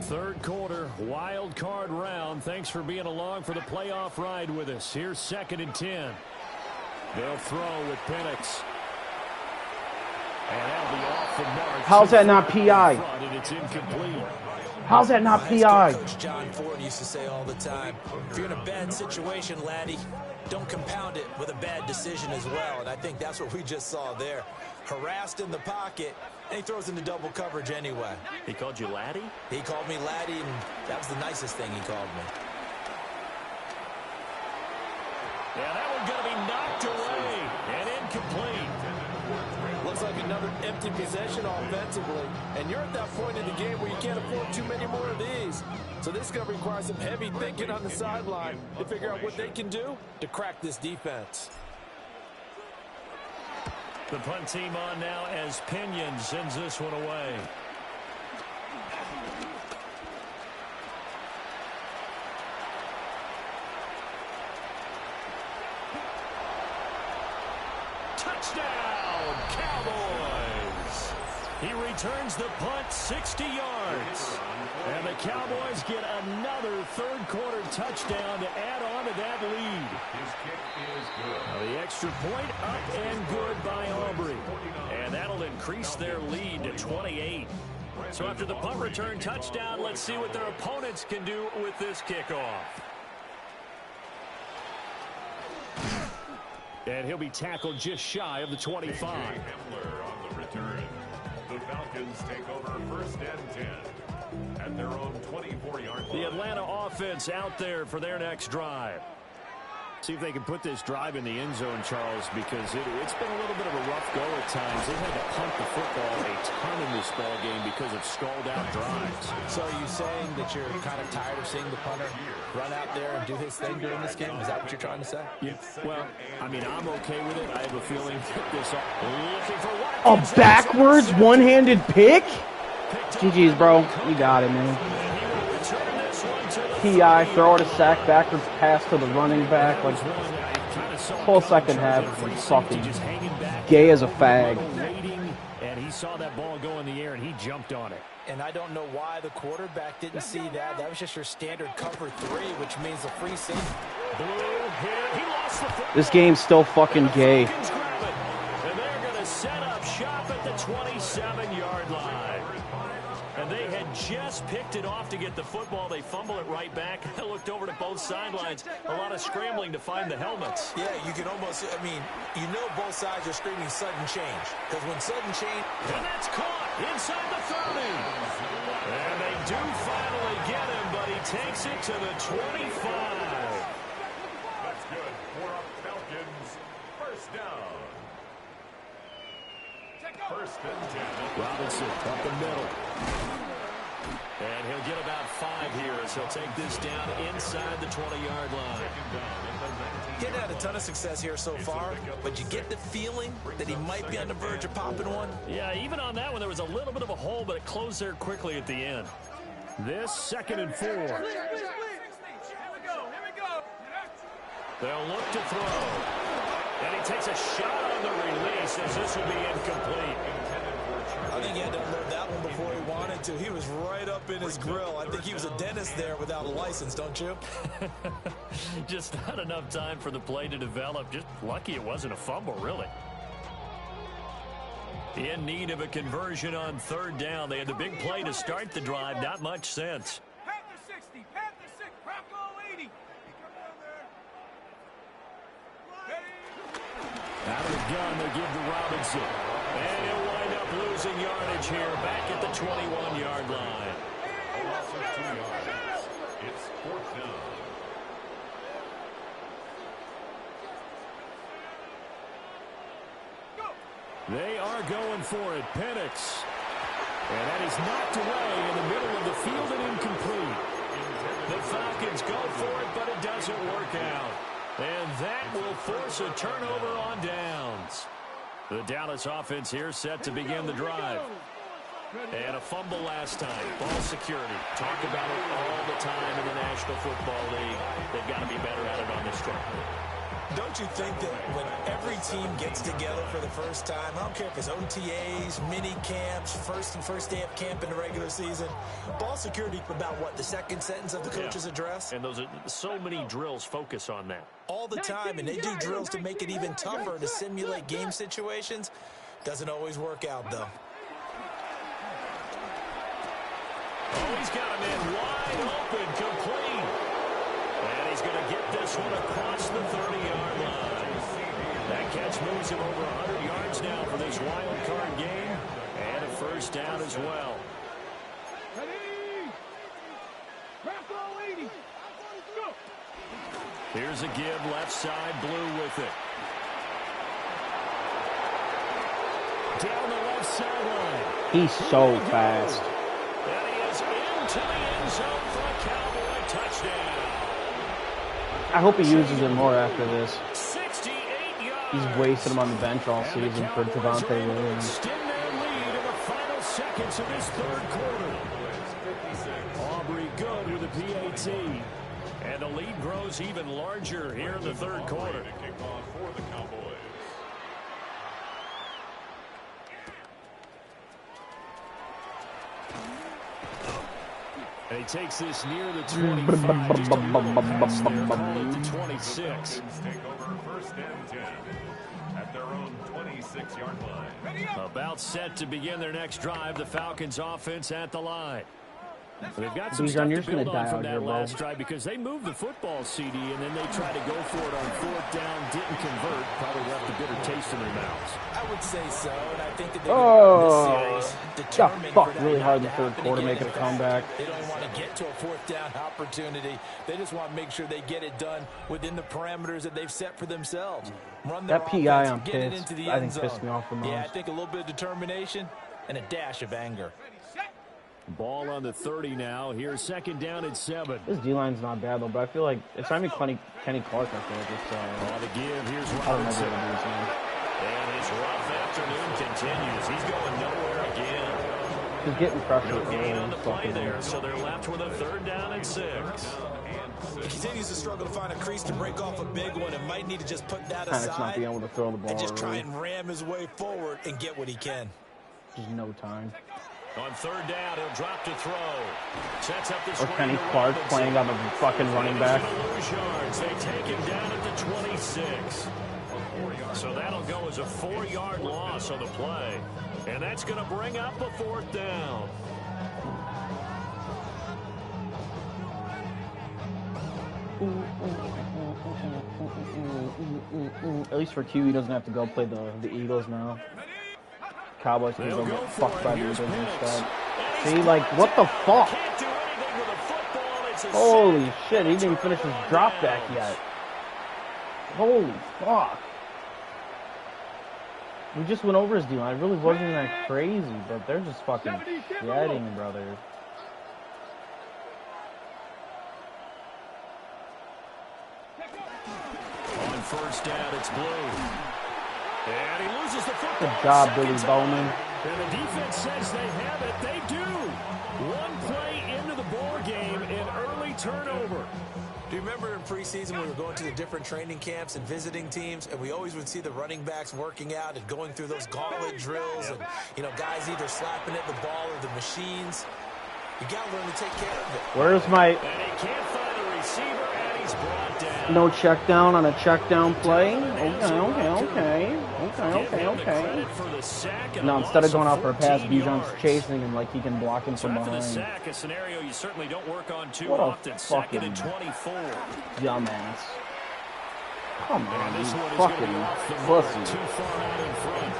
3rd quarter, wild card round. Thanks for being along for the playoff ride with us. Here's 2nd and 10. They'll throw with Penix. And that'll be off the mark. How's that not PI? And it's incomplete. How's that not PI? Coach John Ford used to say all the time, if you're in a bad situation, laddie, don't compound it with a bad decision as well. And I think that's what we just saw there. Harassed in the pocket, and he throws into double coverage anyway. He called you laddie? He called me laddie, and that was the nicest thing he called me. And that one's going to be knocked away and incomplete. Looks like another empty possession offensively. And you're at that point in the game where you can't afford too many more of these. So this is going to require some heavy thinking on the sideline to figure out what they can do to crack this defense. The punt team on now as Pinion sends this one away. Touchdown, Cowboys! He returns the punt 60 yards. And the Cowboys get another third-quarter touchdown to add on to that lead. His kick is good. The extra point up and good by Aubrey. And that'll increase their lead to 28. So after the punt return touchdown, let's see what their opponents can do with this kickoff. And he'll be tackled just shy of the 25. Hamler on the return. The Falcons take over first and 10 at their own 24-yard line. The Atlanta offense out there for their next drive. See if they can put this drive in the end zone, Charles, because it's been a little bit of a rough go at times. They've had to punt the football a ton in this ball game because of stalled-out drives. So are you saying that you're kind of tired of seeing the punter run out there and do his thing during this game? Is that what you're trying to say? Yeah, well, I mean, I'm okay with it. I have a feeling that this looking for A backwards one-handed pick? GG's, bro. You got it, man. PI, throw it a sack, backwards pass to the running back. Like, whole second half was fucking gay as a fag. And he saw that ball go in the air, and he jumped on it. And I don't know why the quarterback didn't see that. That was just your standard cover 3, which means a free safety. This game's still fucking gay. And they're going to set up shop at the 27-yard line. And they had just picked it off to get the football. They fumble it right back. I looked over to both sidelines. A lot of scrambling to find the helmets. Yeah, you can almost, I mean, you know both sides are screaming sudden change. Because when sudden change... And that's caught inside the 30. And they do finally get him, but he takes it to the 25. That's good for our Falcons. First down. First and 10. Robinson up the middle. And he'll get about 5 here as he'll take this down inside the 20-yard line. Getting had a ton of success here so far, but you get the feeling that he might be on the verge of popping one. Yeah, even on that one, there was a little bit of a hole, but it closed there quickly at the end. This 2nd and 4. They'll look to throw. And he takes a shot on the release as this will be incomplete. I think he had to unload that one before he wanted to. He was right up in his grill. I think he was a dentist there without a license, don't you? Just not enough time for the play to develop. Just lucky it wasn't a fumble, really. In need of a conversion on 3rd down. They had the big play to start the drive. Not much sense. Panther 60, Panther 6, Bronco 80. Out of the gun, they give to Robinson. And he'll wind up losing yardage here back at the 21-yard line. A loss of 2 yards. It's 4th down. They are going for it. Penix. And that is knocked away in the middle of the field and incomplete. The Falcons go for it, but it doesn't work out. And that will force a turnover on downs. The Dallas offense here set to begin the drive. And a fumble last time. Ball security. Talk about it all the time in the National Football League. They've got to be better at it on this drive. Don't you think that when every team gets together for the first time, I don't care if it's OTAs, mini camps, first day of camp in the regular season, ball security about what, the second sentence of the coach's address? And those are so many drills focus on that. All the time, and they do drills to make it even tougher to simulate game situations. Doesn't always work out, though. Oh, he's got a man wide open, complete. And he's going to get this one across the 30-yard line. That catch moves him over 100 yards now for this wild card game. And a first down as well. Ready? Bronco 80. Go. Here's a give, left side, Blue with it. Down the left sideline. He's so fast. And he is into the end zone for a Cowboy touchdown. I hope he uses it more after this. 68 yards. He's wasted him on the bench all season for Javonte Williams. Extend their lead in the final seconds of this third quarter. Aubrey good with a PAT. And the lead grows even larger here in the third quarter. For the Cowboys. And he takes this near the 25, just a little past there, call it to 26. Take over first and 10 at their own 26-yard line. About set to begin their next drive, the Falcons offense at the line. They've got some stuff to build on from that last drive because they moved the football, CD, and then they tried to go for it on fourth down, didn't convert, probably left a bitter taste in their mouths. I would say so, and I think that they're going to this series Got determined fucked for really that hard in the not to third quarter, happen making a again. comeback. They don't want to get to a fourth down opportunity. They just want to make sure they get it done within the parameters that they've set for themselves. Run their That PI offense, on get it Pitts, into the I end think pissed zone. me off the most. Yeah, I think a little bit of determination and a dash of anger. Ball on the 30 now. Here's second down and 7. This D-line's not bad, though, but I feel like it's time to Kenny Clark, I feel like it's, On the give, here's I don't know Robinson. what to do his name. And his rough afternoon continues. He's going nowhere again. He's getting pressure No gain early. on the play there, so they're left with a third down and 6. He continues to struggle to find a crease to break off a big one and might need to just put that Kind of not aside being able to throw the ball and just try early. and ram his way forward and get what he can. Just no time. On third down, he'll drop to throw. Sets up this Or Kenny Clark playing on the fucking running back. Lose yards. They take him down at the 26. So that'll go as a 4-yard loss on the play. And that's going to bring up a fourth down. At least for Q, he doesn't have to go play the Eagles now. Cowboys can go get fucked by the Eagles instead. See, like, what the fuck? Can't do anything with a football. It's a Holy shit, he didn't even finish his drop back yet. Holy fuck. We just went over his D-line. It really wasn't that crazy, but they're just fucking shedding, brother. On first down, it's Blue. And he loses the football. Good job, Second Billy time. Bowman. And the defense says they have it. They do. One play into the ball game, an early turnover. Do you remember in preseason we were going to the different training camps and visiting teams, and we always would see the running backs working out and going through those gauntlet drills, and guys either slapping at the ball or the machines. You got to learn to take care of it. Where's my And he can't find the receiver, and he's brought down. no check down on a check down play? Okay. No, instead of going out for a pass, Bijan's chasing him like he can block him So from after the behind. sack, a scenario you certainly don't work on too What a often. Second and fucking 24. Dumbass. Come on, And you this one is going to be fucking off the mark, pussy. too far out in front.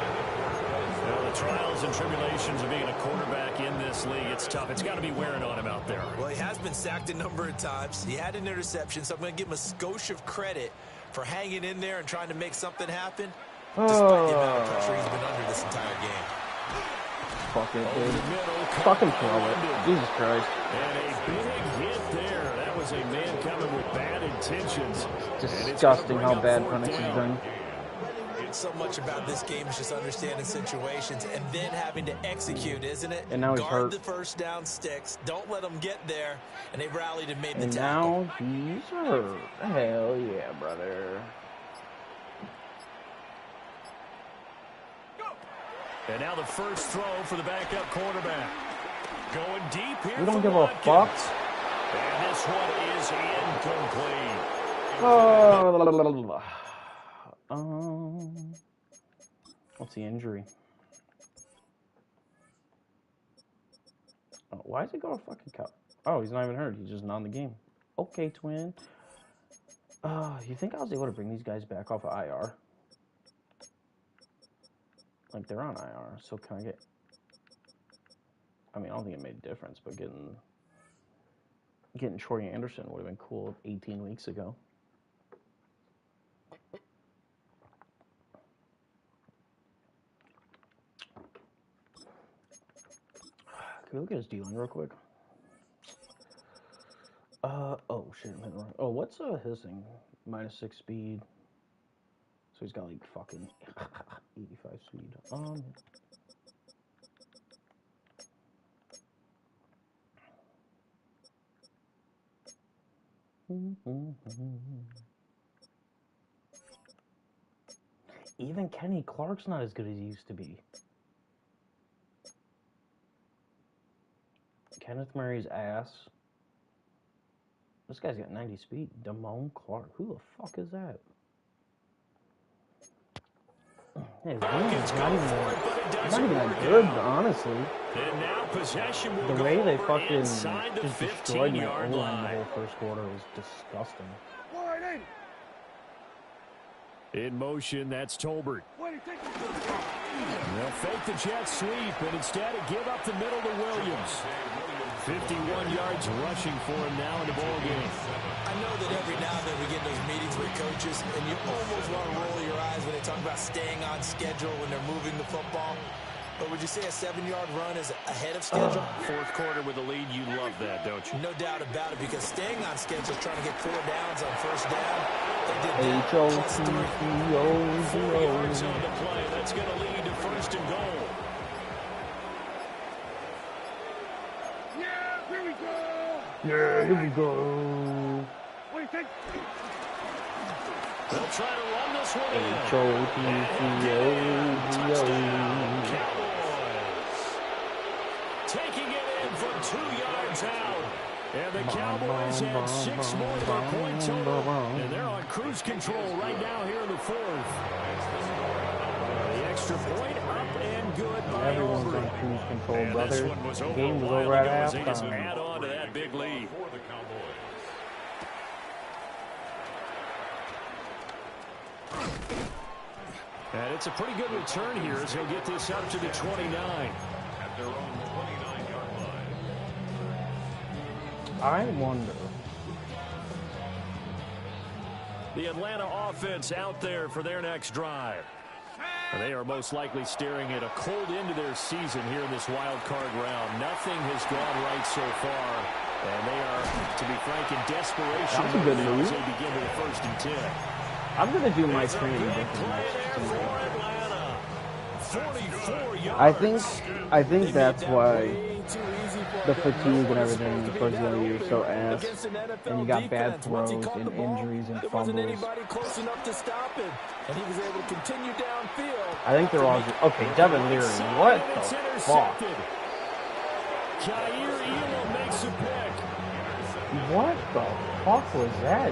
Now, the trials and tribulations of being a quarterback in this league, it's tough. It's got to be wearing on him out there. Well, he has been sacked a number of times. He had an interception, so I'm going to give him a skosh of credit for hanging in there and trying to make something happen, despite the amount of pressure he's been under this entire game. Fuck it, Over dude. the middle, Fucking caught throw by it. London. Jesus Christ. And a big hit there. That was a man coming with bad intentions. Disgusting how bad Penix has been. So much about this game is just understanding situations and then having to execute, isn't it? And now he's Guard hurt. the first down sticks. Don't let them get there. And they rallied and made the And tackle. now he's hurt. Hell yeah, brother. And now the first throw for the backup quarterback. Going deep here. We don't for give a Watkins. fuck. And this one is incomplete. What's the injury? Oh, why is it going to fucking cow? Oh, he's not even hurt. He's just not in the game. Okay, twin. You think I was able to bring these guys back off of IR? Like, they're on IR, so can I get... I mean, I don't think it made a difference, but getting Troy Anderson would have been cool 18 weeks ago. we look at his dealing real quick? Oh shit, I'm hitting wrong. Oh, what's his thing? -6 speed. So he's got like fucking 85 speed. Even Kenny Clark's not as good as he used to be. Kenneth Murray's ass. This guy's got 90 speed. Damone Clark. Who the fuck is that? Hey, he's not even that good, honestly. And now possession will the way they go fucking inside the just destroyed my O-line 15-yard the line. whole first quarter was disgusting. In motion, that's Tolbert. They'll fake the jet sweep, and instead give up the middle to Williams. 51 yards rushing for him now in the ballgame. I know that every now and then we get in those meetings with coaches, and you almost want to roll your eyes when they talk about staying on schedule when they're moving the football. But would you say a 7-yard run is ahead of schedule? Fourth quarter with a lead, you love that, don't you? No doubt about it, because staying on schedule, trying to get 4 downs on first down, they did that. Plus 3. 4 yards on the play. That's going to lead to first and goal. Yeah, here we go. Yeah, here we go. What do you think? They'll try to run this one in. Cowboys taking it in from 2 yards out. And the Cowboys add 6 more to their point total. And they're on cruise control right now here in the fourth. The extra point up and good by Everyone's Aubrey. on cruise control, And brother. this one was The over game a was while over at ago as they just halftime. add on to that big lead. For the Cowboys. And it's a pretty good return here as he'll get this up to the 29. At their own 29-yard line. I wonder. The Atlanta offense out there for their next drive. And they are most likely staring at a cold end to their season here in this wild card round. Nothing has gone right so far. And they are, to be frank, in desperation. That's a good now move. as they begin with a 1st and 10. I'm gonna do my It's a training big different play next there season. for Atlanta. 44 yards. I think that's why the fatigue and everything towards the end of the year is so ass. And you got bad throws and injuries and fumbles. close enough to stop it, and he was able to continue downfield. I think they're all just, okay, Devin Leary, what It's the fuck? intercepted. Jair Elam makes a pick. What the fuck was that?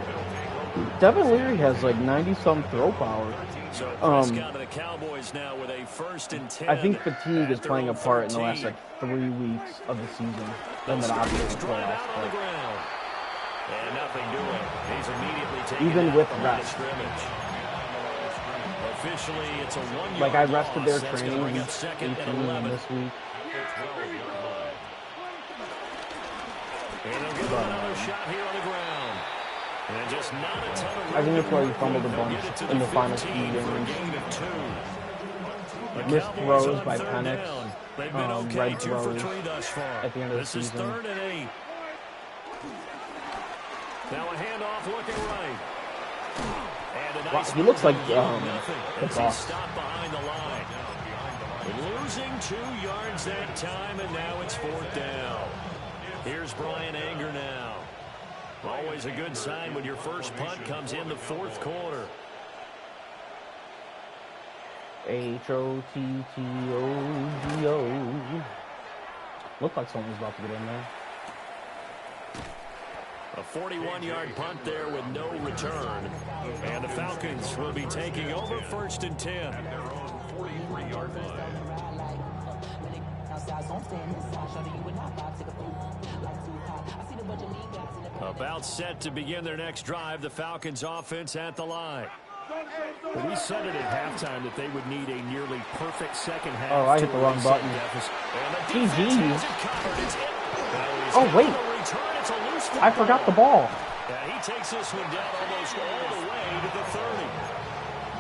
Devin Leary has like 90-some throw power. So Prescott of the Cowboys now with a 1st and 10. I think fatigue is at their playing a own part in the 13. last like 3 weeks of the season. They'll And then start obviously this the drive playoffs. out on the But ground. And nothing doing. He's immediately taken even out with the line of rest. scrimmage. Officially, it's a 1-yard like I rested loss. their That's gonna training bring week up 2nd 18 and 11. this week. And they'll give him another shot here on the ground. And just not a ton of I think that's why he fumbled a They'll bunch get it to in the the final 15 few for a games. gain of 2. The Missed Cowboys throws on by 3rd Penix, down. They've been okay, red 2 for throws 3 thus far. at the end of the This is season. 3rd and 8. Now a handoff looking right. And a nice He looks like nothing the as he's boss. stopped behind the line. Losing 2 yards that time, and now it's 4th down. Here's Brian Anger now. Always a good sign when your first punt comes in the 4th quarter. H-O-T-T-O-G-O. Looked like someone was about to get in there. A 41-yard punt there with no return. And the Falcons will be taking over 1st and 10. At their own 43-yard line. About set to begin their next drive, the Falcons offense at the line. But we said it at halftime that they would need a nearly perfect second half. Oh, I hit the wrong button. GG. Oh, wait. I forgot the ball. Yeah, he takes this one down almost all the way to the 30.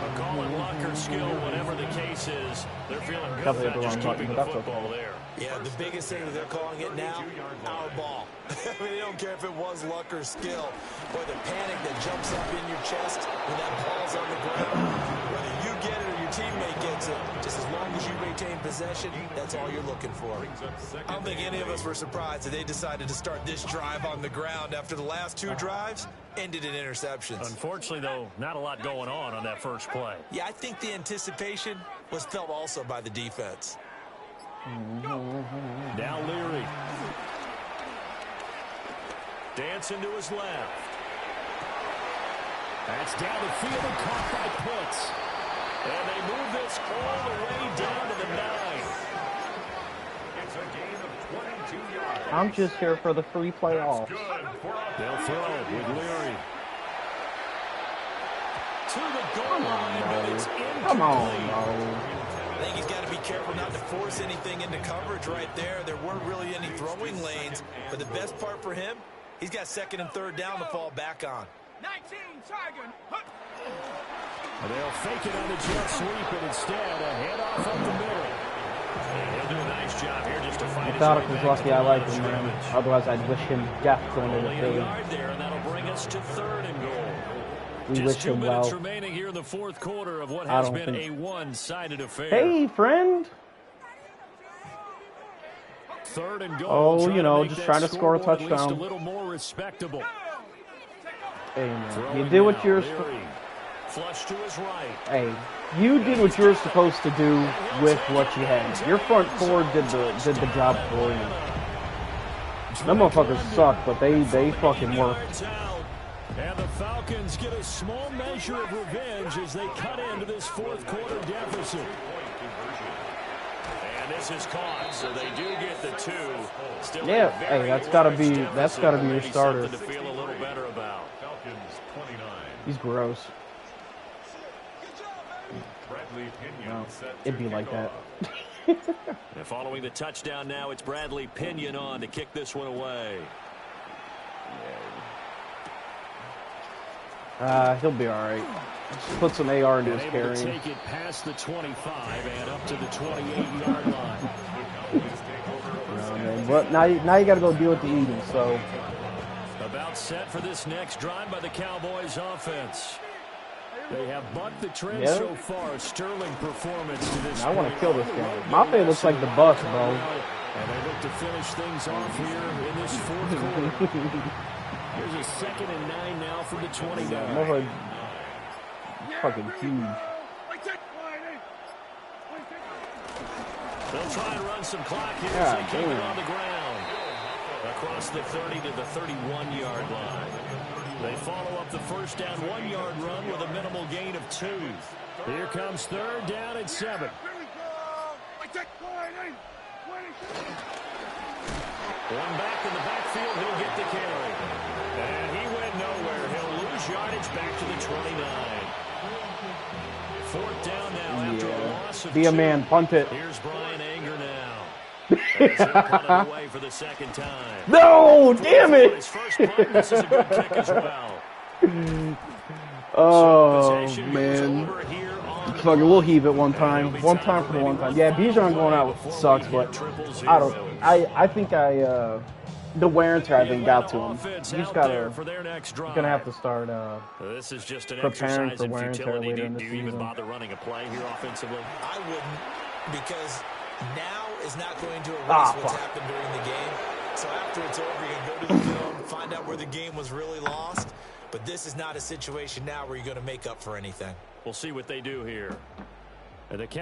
Well, call it luck or skill, whatever the case is, they're feeling good Definitely about just the wrong keeping button, the but that's football okay. there. Yeah, the biggest thing that they're calling it now, our ball. I mean, they don't care if it was luck or skill. Boy, the panic that jumps up in your chest when that ball's on the ground, whether you get it or your teammate gets it, just as long as you retain possession, that's all you're looking for. I don't think any of us were surprised that they decided to start this drive on the ground after the last two drives ended in interceptions. Unfortunately, though, not a lot going on that first play. Yeah, I think the anticipation was felt also by the defense. Now Leary. Dancing to his left. That's down the field and caught by Pitts. And they move this all the way down to the 9. It's a gain of 22 yards. I'm just here for the free playoffs. They'll throw with Leary. To the goal line, but it's incomplete. Come on, bro. I think he's got to be careful not to force anything into coverage right there. There weren't really any throwing lanes, but the best part for him, he's got second and third down to fall back on. 19, Tiger. They'll fake it on the jet sweep, and instead a handoff up the middle. And he'll do a nice job here just to fight his Thought way it was back lucky to I the liked line him, of man. scrimmage. Otherwise, I'd wish him death going to the Only a field. yard there, and that'll bring us to 3rd and goal. We Just wish 2 him minutes well. remaining here in the 4th quarter of what I has don't been think- a one-sided affair. Hey, friend. 3rd and goal. Oh, trying you know, to make just that trying to score a scoreboard at least touchdown. a little more respectable. Hey, man. You Throwing did what now, you're. Leary. Flush to his right. Hey, you did what you were supposed to do with what you had. Your front four did the job for you. Them motherfuckers suck, but they fucking work. Yards out. And the Falcons get a small measure of revenge as they cut into this 4th quarter deficit. And this is caught, so they do get the 2. Still Yeah, a very hey, that's gotta be deficit, your maybe starter. something to feel a little better about. Falcons 29. He's gross. Bradley Pinion No, set it'd to be like kick that. off. And following the touchdown now, it's Bradley Pinion on to kick this one away. He'll be all right. Just put some AR into his Able carry. to take it past the 25 and up to the 28-yard line. But now you got to go deal with the Eagles. So About set for this next drive by the Cowboys offense. They have bucked the trend Yeah. so far. Sterling performance to this I want to point. kill this guy. Mafe looks like the bus, bro. And they look to finish things off here in this 4th quarter. Here's a 2nd and 9 now from the 29. Motherfucker, fucking huge. They'll try and run some clock here Yeah, as they keep it damn. on the ground. Across the 30 to the 31-yard line. They follow up the first down 1-yard run with a minimal gain of 2. Here comes 3rd down and 7. One back in the backfield, he'll get the carry. And he went nowhere. He'll lose yardage back to the 29. 4th down now after a loss of Be a 2. man, punt it. Here's Brian Anger now. As he'll punt it away for the 2nd time. No, damn it! His first punt, this is a good kick as well. Oh Possession moves man. over here on the Fuck it, we'll heave it one time. One time for the one time. Yeah, Bijan going out sucks, but I don't. I think the wear and tear I think got to him. You just gotta. You're gonna have to start This is just an preparing exercise for in wear and tear futility. later in the Do you even season. bother running a play here offensively? I wouldn't, because now is not going to erase Ah, what's fuck. happened during the game. So after it's over, you can go to the film, find out where the game was really lost. But this is not a situation now where you're going to make up for anything. We'll see what they do here. And the